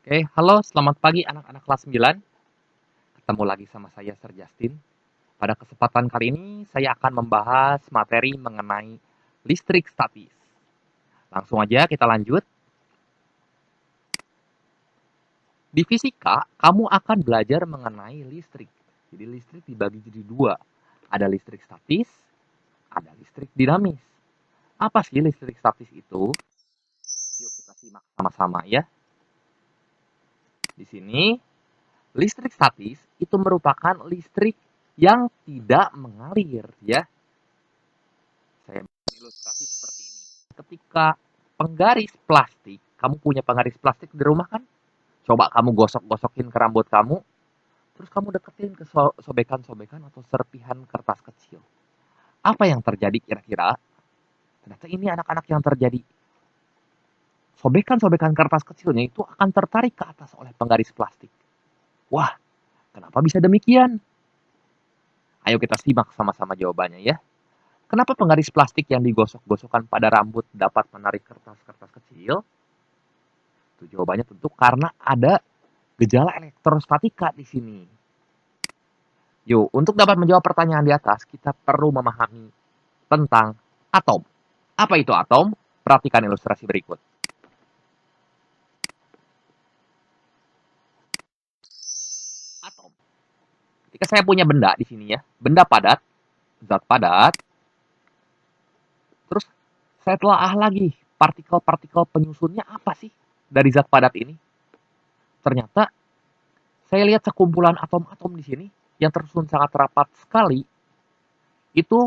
Oke, halo, selamat pagi anak-anak kelas 9. Ketemu lagi sama saya, Sir Justin. Pada kesempatan kali ini, saya akan membahas materi mengenai listrik statis. Langsung aja kita lanjut. Di fisika, kamu akan belajar mengenai listrik. Jadi listrik dibagi jadi dua. Ada listrik statis, ada listrik dinamis. Apa sih listrik statis itu? Yuk kita simak sama-sama ya. Di sini, listrik statis itu merupakan listrik yang tidak mengalir ya. Saya ilustrasi seperti ini. Ketika penggaris plastik, kamu punya penggaris plastik di rumah kan? Coba kamu gosok-gosokin ke rambut kamu, terus kamu deketin ke sobekan-sobekan atau serpihan kertas kecil. Apa yang terjadi kira-kira? Ternyata ini anak-anak yang terjadi. Sobekan-sobekan kertas kecilnya itu akan tertarik ke atas oleh penggaris plastik. Wah, kenapa bisa demikian? Ayo kita simak sama-sama jawabannya ya. Kenapa penggaris plastik yang digosok-gosokkan pada rambut dapat menarik kertas-kertas kecil? Itu jawabannya tentu karena ada gejala elektrostatika di sini. Yuk, untuk dapat menjawab pertanyaan di atas, kita perlu memahami tentang atom. Apa itu atom? Perhatikan ilustrasi berikut. Atom. Ketika saya punya benda di sini ya, benda padat, zat padat, terus saya telah lagi partikel-partikel penyusunnya apa sih dari zat padat ini? Ternyata saya lihat sekumpulan atom-atom di sini yang tersusun sangat rapat sekali itu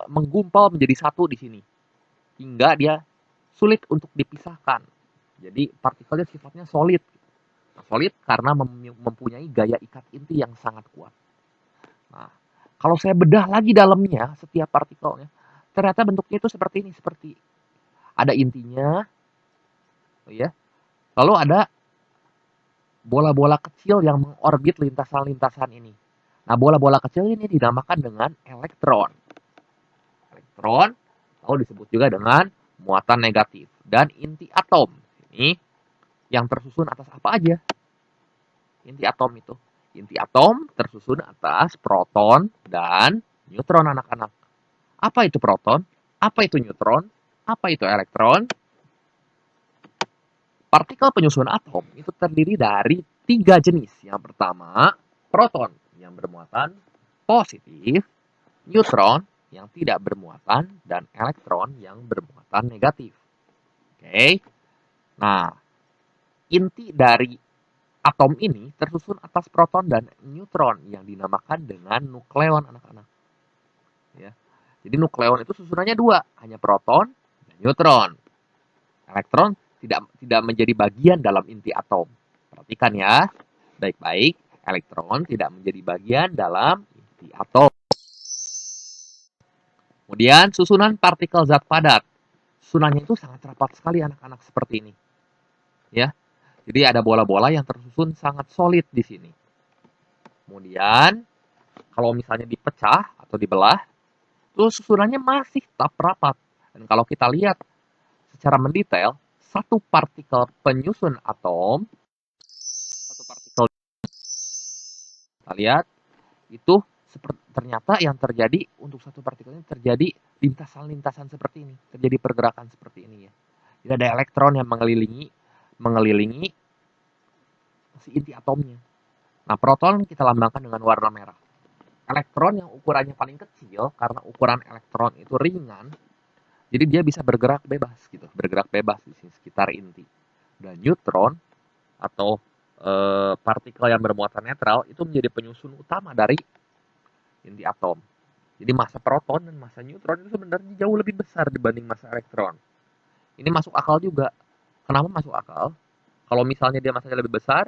menggumpal menjadi satu di sini hingga dia sulit untuk dipisahkan. Jadi partikelnya sifatnya solid. Solid karena mempunyai gaya ikat inti yang sangat kuat. Nah, kalau saya bedah lagi dalamnya setiap partikelnya, ternyata bentuknya itu seperti ini, seperti ada intinya, ya. Lalu ada bola-bola kecil yang mengorbit lintasan-lintasan ini. Nah, bola-bola kecil ini dinamakan dengan elektron. Elektron, lalu disebut juga dengan muatan negatif. Dan inti atom, ini yang tersusun atas apa aja? Inti atom itu. Inti atom tersusun atas proton dan neutron anak-anak. Apa itu proton? Apa itu neutron? Apa itu elektron? Partikel penyusun atom itu terdiri dari 3 jenis. Yang pertama, proton yang bermuatan positif, neutron yang tidak bermuatan, dan elektron yang bermuatan negatif. Oke. Nah, inti dari atom ini tersusun atas proton dan neutron yang dinamakan dengan nukleon anak-anak. Ya. Jadi nukleon itu susunannya dua, hanya proton dan neutron. Elektron tidak menjadi bagian dalam inti atom. Perhatikan ya, baik-baik. Elektron tidak menjadi bagian dalam inti atom. Kemudian susunan partikel zat padat. Susunannya itu sangat rapat sekali anak-anak seperti ini. Ya. Jadi ada bola-bola yang tersusun sangat solid di sini. Kemudian kalau misalnya dipecah atau dibelah, itu susunannya masih tetap rapat. Dan kalau kita lihat secara mendetail, satu partikel penyusun atom, satu partikel kita lihat itu ternyata yang terjadi untuk satu partikel ini terjadi lintasan-lintasan seperti ini, terjadi pergerakan seperti ini ya. Jadi ada elektron yang mengelilingi si inti atomnya. Nah, proton kita lambangkan dengan warna merah. Elektron yang ukurannya paling kecil karena ukuran elektron itu ringan, jadi dia bisa bergerak bebas gitu, bergerak bebas di sekitar inti. Dan neutron atau partikel yang bermuatan netral itu menjadi penyusun utama dari inti atom. Jadi massa proton dan massa neutron itu sebenarnya jauh lebih besar dibanding massa elektron. Ini masuk akal juga. Kenapa masuk akal? Kalau misalnya dia massanya lebih besar,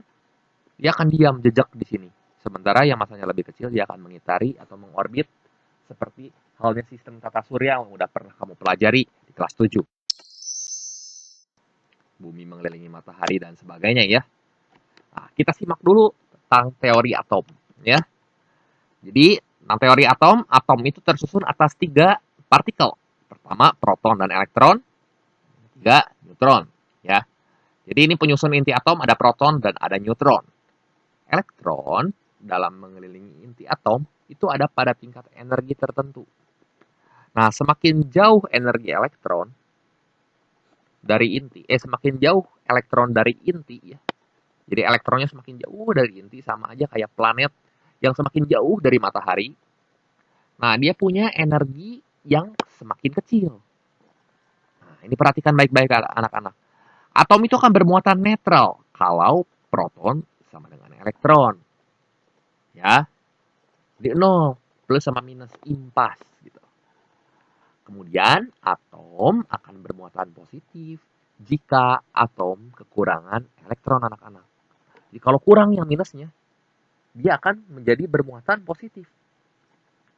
dia akan diam jejak di sini. Sementara yang massanya lebih kecil, dia akan mengitari atau mengorbit seperti halnya sistem tata surya yang udah pernah kamu pelajari di kelas 7. Bumi mengelilingi matahari dan sebagainya ya. Nah, kita simak dulu tentang teori atom ya. Jadi, tentang teori atom, atom itu tersusun atas 3 partikel. Pertama, proton dan elektron, 3 neutron ya. Jadi ini penyusun inti atom ada proton dan ada neutron. Elektron dalam mengelilingi inti atom itu ada pada tingkat energi tertentu. Nah, semakin jauh energi elektron dari inti, semakin jauh elektron dari inti ya. Jadi elektronnya semakin jauh dari inti, sama aja kayak planet yang semakin jauh dari matahari. Nah, dia punya energi yang semakin kecil. Nah, ini perhatikan baik-baik anak-anak. Atom itu akan bermuatan netral kalau proton sama dengan elektron. Ya, jadi 0 plus sama minus impas gitu. Kemudian atom akan bermuatan positif jika atom kekurangan elektron anak-anak. Jadi kalau kurang yang minusnya, dia akan menjadi bermuatan positif.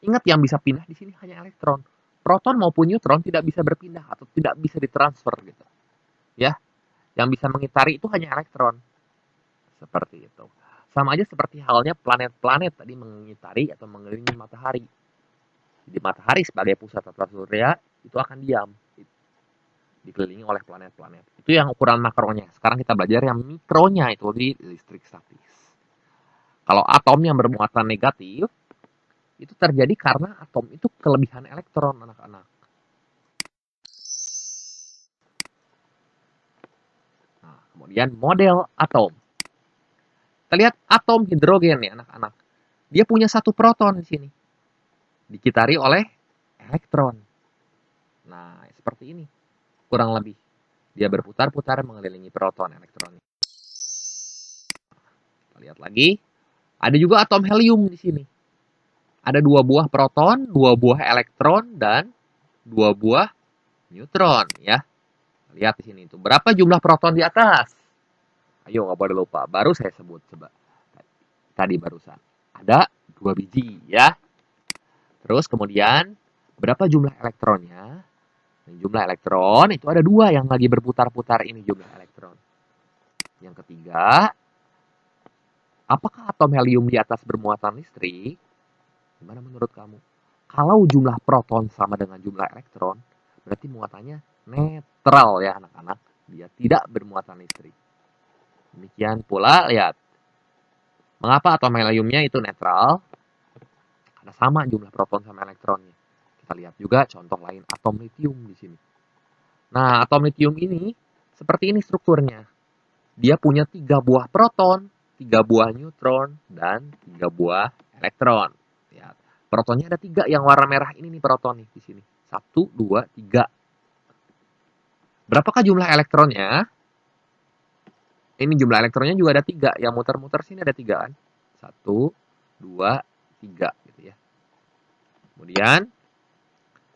Ingat yang bisa pindah di sini hanya elektron. Proton maupun neutron tidak bisa berpindah atau tidak bisa ditransfer gitu. Ya, yang bisa mengitari itu hanya elektron. Seperti itu. Sama aja seperti halnya planet-planet tadi mengitari atau mengelilingi matahari. Jadi matahari sebagai pusat tata surya itu akan diam, dikelilingi oleh planet-planet. Itu yang ukuran makronya. Sekarang kita belajar yang mikronya, itu di listrik statis. Kalau atom yang bermuatan negatif, itu terjadi karena atom itu kelebihan elektron, anak-anak. Nah, kemudian model atom. Kita lihat atom hidrogen nih, anak-anak. Dia punya satu proton di sini. Dikitari oleh elektron. Nah, seperti ini. Kurang lebih. Dia berputar-putar mengelilingi proton elektron. Kita lihat lagi. Ada juga atom helium di sini. Ada 2 buah proton, 2 buah elektron, dan 2 buah neutron. Ya, lihat di sini itu. Berapa jumlah proton di atas? Ayo, nggak boleh lupa. Baru saya sebut coba. Tadi barusan. Ada 2 biji ya. Terus kemudian berapa jumlah elektronnya? Jumlah elektron itu ada 2 yang lagi berputar-putar ini jumlah elektron. Yang ketiga, apakah atom helium di atas bermuatan listrik? Gimana menurut kamu? Kalau jumlah proton sama dengan jumlah elektron, berarti muatannya netral ya anak-anak. Dia tidak bermuatan listrik. Demikian pula, lihat. Mengapa atom heliumnya itu netral? Karena sama jumlah proton sama elektronnya. Kita lihat juga contoh lain atom lithium di sini. Nah, atom lithium ini seperti ini strukturnya. Dia punya 3 buah proton, 3 buah neutron, dan 3 buah elektron. Lihat. Protonnya ada 3 yang warna merah ini nih proton nih di sini. 1, 2, 3. Berapakah jumlah elektronnya? Ini jumlah elektronnya juga ada 3. Yang muter-muter sini ada 3 kan. 1, 2, 3 gitu ya. Kemudian,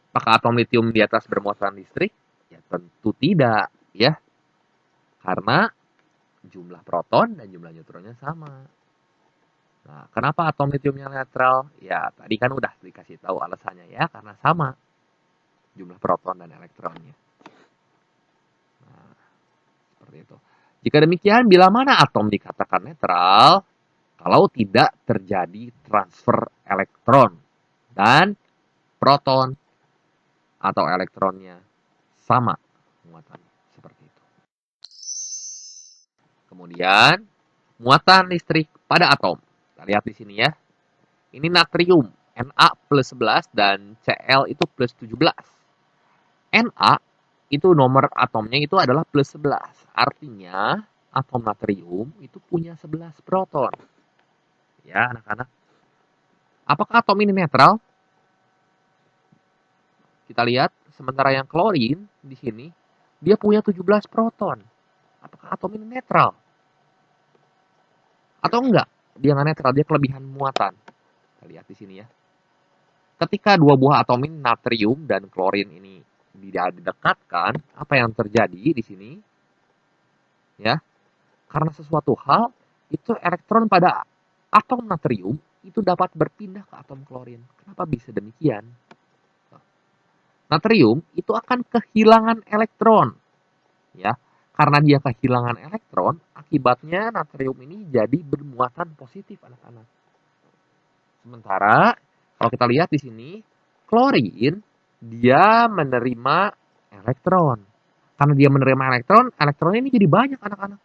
apakah atom lithium di atas bermuatan listrik? Ya tentu tidak ya. Karena jumlah proton dan jumlah neutronnya sama. Nah, kenapa atom lithiumnya netral? Ya, tadi kan udah dikasih tahu alasannya ya, karena sama jumlah proton dan elektronnya. Nah, seperti itu. Jika demikian, bila mana atom dikatakan netral? Kalau tidak terjadi transfer elektron dan proton atau elektronnya sama muatannya. Seperti itu. Kemudian, muatan listrik pada atom. Kita lihat di sini ya. Ini natrium, Na plus 11 dan Cl itu plus 17. Na itu nomor atomnya itu adalah plus 11. Artinya atom natrium itu punya 11 proton. Ya, anak-anak. Apakah atom ini netral? Kita lihat, sementara yang klorin di sini, dia punya 17 proton. Apakah atom ini netral? Atau enggak? Dia nggak netral, dia kelebihan muatan. Kita lihat di sini ya. Ketika 2 buah atom ini, natrium dan klorin ini didekatkan, apa yang terjadi di sini? Ya, karena sesuatu hal, itu elektron pada atom natrium itu dapat berpindah ke atom klorin. Kenapa bisa demikian? Natrium itu akan kehilangan elektron. Ya, karena dia kehilangan elektron, akibatnya natrium ini jadi bermuatan positif anak-anak. Sementara kalau kita lihat di sini, klorin dia menerima elektron. Karena dia menerima elektron, elektronnya ini jadi banyak anak-anak.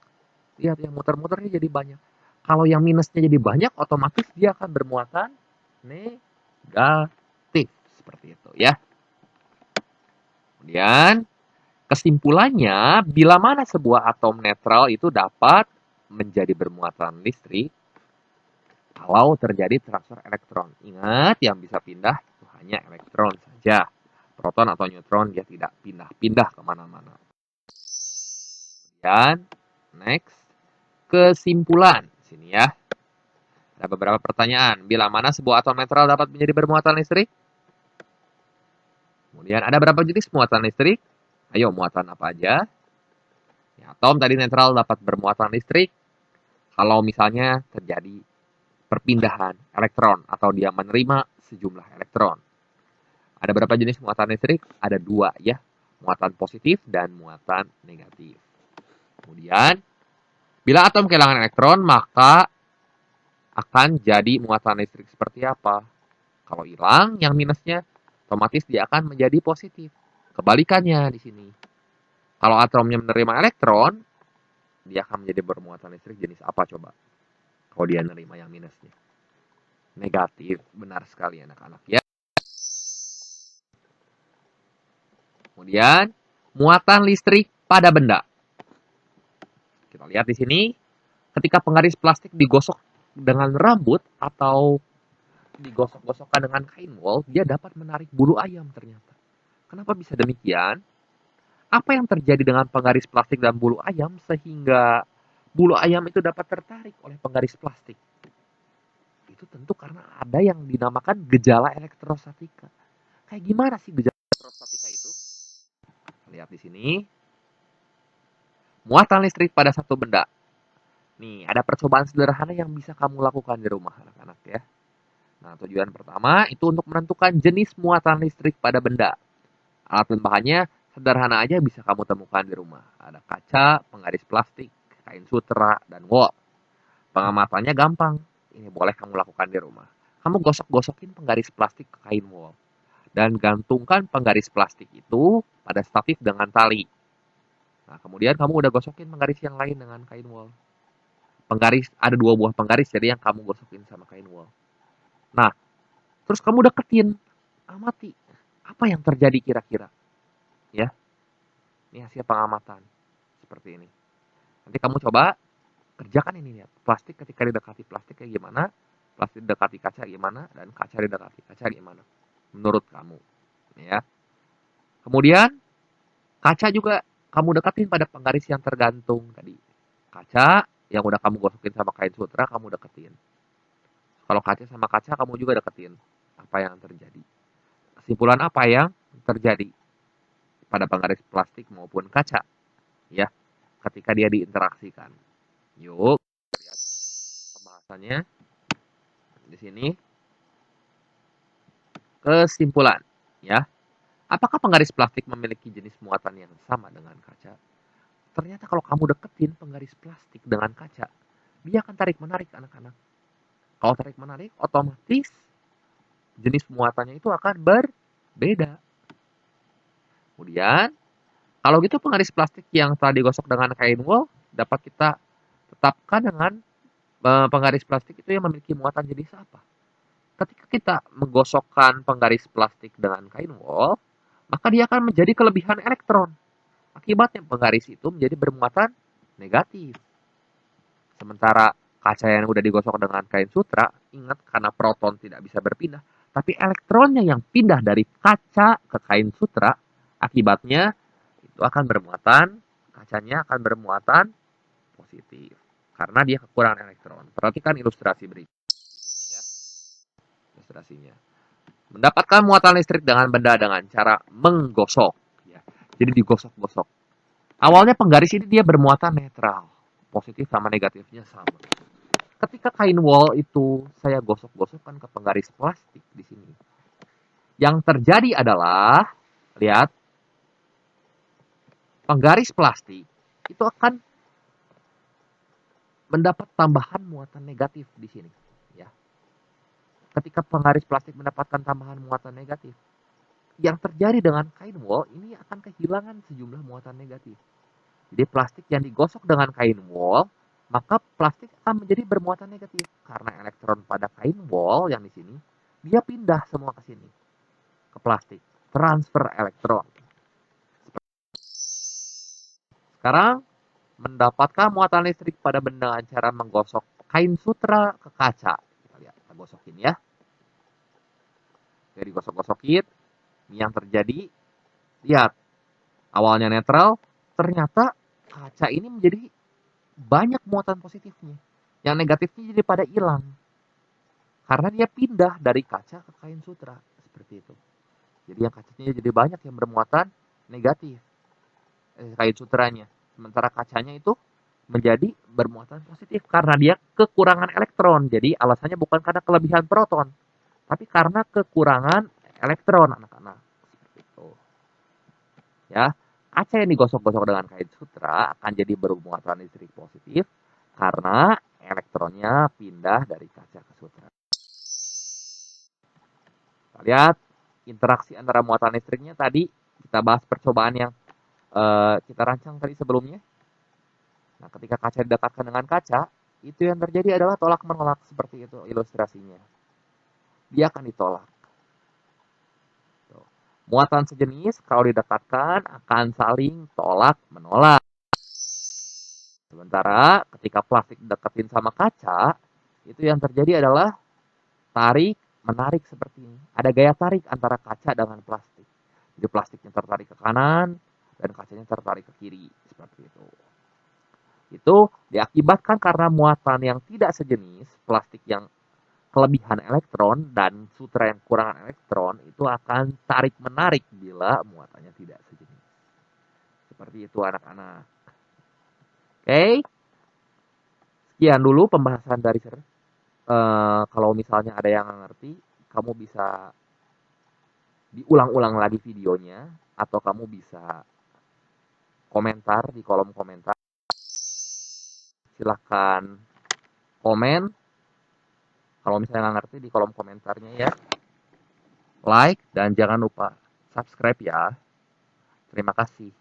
Lihat yang muter-muternya jadi banyak. Kalau yang minusnya jadi banyak, otomatis dia akan bermuatan negatif. Seperti itu ya. Kemudian kesimpulannya, bila mana sebuah atom netral itu dapat menjadi bermuatan listrik kalau terjadi transfer elektron. Ingat, yang bisa pindah itu hanya elektron saja. Proton atau neutron dia tidak pindah-pindah kemana-mana. Dan next, kesimpulan. Sini ya. Ada beberapa pertanyaan. Bila mana sebuah atom netral dapat menjadi bermuatan listrik? Kemudian ada berapa jenis muatan listrik? Ayo, muatan apa aja? Ya, atom tadi netral dapat bermuatan listrik kalau misalnya terjadi perpindahan elektron atau dia menerima sejumlah elektron. Ada berapa jenis muatan listrik? Ada dua ya, muatan positif dan muatan negatif. Kemudian, bila atom kehilangan elektron, maka akan jadi muatan listrik seperti apa? Kalau hilang, yang minusnya otomatis dia akan menjadi positif. Kebalikannya di sini. Kalau atomnya menerima elektron, dia akan menjadi bermuatan listrik jenis apa coba? Kalau dia menerima yang minusnya. Negatif, benar sekali anak-anak ya. Kemudian, muatan listrik pada benda. Kita lihat di sini, ketika penggaris plastik digosok dengan rambut atau digosok-gosokkan dengan kain wol, dia dapat menarik bulu ayam ternyata. Kenapa bisa demikian? Apa yang terjadi dengan penggaris plastik dan bulu ayam sehingga bulu ayam itu dapat tertarik oleh penggaris plastik? Itu tentu karena ada yang dinamakan gejala elektrostatika. Kayak gimana sih gejala elektrostatika itu? Lihat di sini. Muatan listrik pada satu benda. Nih, ada percobaan sederhana yang bisa kamu lakukan di rumah anak-anak ya. Nah, tujuan pertama itu untuk menentukan jenis muatan listrik pada benda. Alat dan bahannya sederhana aja bisa kamu temukan di rumah. Ada kaca, penggaris plastik, kain sutra, dan wol. Pengamatannya gampang. Ini boleh kamu lakukan di rumah. Kamu gosok-gosokin penggaris plastik ke kain wol. Dan gantungkan penggaris plastik itu pada statif dengan tali. Nah, kemudian kamu udah gosokin penggaris yang lain dengan kain wol. Penggaris, ada dua buah penggaris jadi yang kamu gosokin sama kain wol. Nah, terus kamu deketin. Amati. Apa yang terjadi kira-kira? Ya, ini hasil pengamatan. Seperti ini. Nanti kamu coba kerjakan ini ya. Plastik ketika didekati plastik kayak gimana? Plastik didekati kaca gimana? Dan kaca didekati kaca gimana? Menurut kamu. Ya. Kemudian, kaca juga kamu deketin pada penggaris yang tergantung tadi. Kaca yang udah kamu gosokin sama kain sutra, kamu deketin. Kalau kaca sama kaca, kamu juga deketin. Apa yang terjadi? Kesimpulan apa yang terjadi pada penggaris plastik maupun kaca? Ya, ketika dia diinteraksikan. Yuk, lihat pembahasannya di sini. Kesimpulan, ya. Apakah penggaris plastik memiliki jenis muatan yang sama dengan kaca? Ternyata kalau kamu deketin penggaris plastik dengan kaca, dia akan tarik-menarik anak-anak. Kalau tarik-menarik, otomatis jenis muatannya itu akan berbeda. Kemudian, kalau gitu penggaris plastik yang telah digosok dengan kain wol dapat kita tetapkan dengan penggaris plastik itu yang memiliki muatan jenis apa. Ketika kita menggosokkan penggaris plastik dengan kain wol, maka dia akan menjadi kelebihan elektron. Akibatnya penggaris itu menjadi bermuatan negatif. Sementara kaca yang udah digosok dengan kain sutra, ingat karena proton tidak bisa berpindah, tapi elektronnya yang pindah dari kaca ke kain sutra, akibatnya itu akan bermuatan, kacanya akan bermuatan positif. Karena dia kekurangan elektron. Perhatikan ilustrasi berikut. Ya, ilustrasinya. Mendapatkan muatan listrik dengan benda dengan cara menggosok. Ya. Jadi digosok-gosok. Awalnya penggaris ini dia bermuatan netral. Positif sama negatifnya sama. Ketika kain wol itu saya gosok-gosokkan ke penggaris plastik di sini. Yang terjadi adalah, lihat, penggaris plastik itu akan mendapat tambahan muatan negatif di sini. Ya. Ketika penggaris plastik mendapatkan tambahan muatan negatif, yang terjadi dengan kain wol ini akan kehilangan sejumlah muatan negatif. Jadi plastik yang digosok dengan kain wol, maka plastik akan menjadi bermuatan negatif karena elektron pada kain wol yang di sini dia pindah semua ke sini, ke plastik, transfer elektron. Sekarang mendapatkan muatan listrik pada benda dengan cara menggosok kain sutra ke kaca. Kita lihat, kita gosokin ya. Jadi gosok-gosokin, ini yang terjadi. Lihat, awalnya netral, ternyata kaca ini menjadi banyak muatan positifnya. Yang negatifnya jadi pada hilang. Karena dia pindah dari kaca ke kain sutra. Seperti itu. Jadi yang kacanya jadi banyak yang bermuatan negatif. Kain sutranya. Sementara kacanya itu menjadi bermuatan positif karena dia kekurangan elektron. Jadi alasannya bukan karena kelebihan proton, tapi karena kekurangan elektron anak-anak. Seperti itu. Ya, kaca yang digosok-gosok dengan kain sutra akan jadi bermuatan listrik positif karena elektronnya pindah dari kaca ke sutra. Kita lihat interaksi antara muatan listriknya tadi kita bahas percobaan yang kita rancang tadi sebelumnya. Nah, ketika kaca didekatkan dengan kaca, itu yang terjadi adalah tolak menolak seperti itu ilustrasinya. Dia akan ditolak. Muatan sejenis kalau didekatkan akan saling tolak menolak. Sementara ketika plastik deketin sama kaca, itu yang terjadi adalah tarik menarik seperti ini. Ada gaya tarik antara kaca dengan plastik. Jadi plastiknya tertarik ke kanan dan kacanya tertarik ke kiri seperti itu. Itu diakibatkan karena muatan yang tidak sejenis, plastik yang kelebihan elektron dan sutra yang kekurangan elektron itu akan tarik-menarik bila muatannya tidak sejenis. Seperti itu anak-anak. Oke, sekian dulu pembahasan dari kalau misalnya ada yang ngerti, kamu bisa diulang-ulang lagi videonya atau kamu bisa komentar di kolom komentar. Silahkan komen kalau misalnya nggak ngerti di kolom komentarnya ya. Like dan jangan lupa subscribe ya. Terima kasih.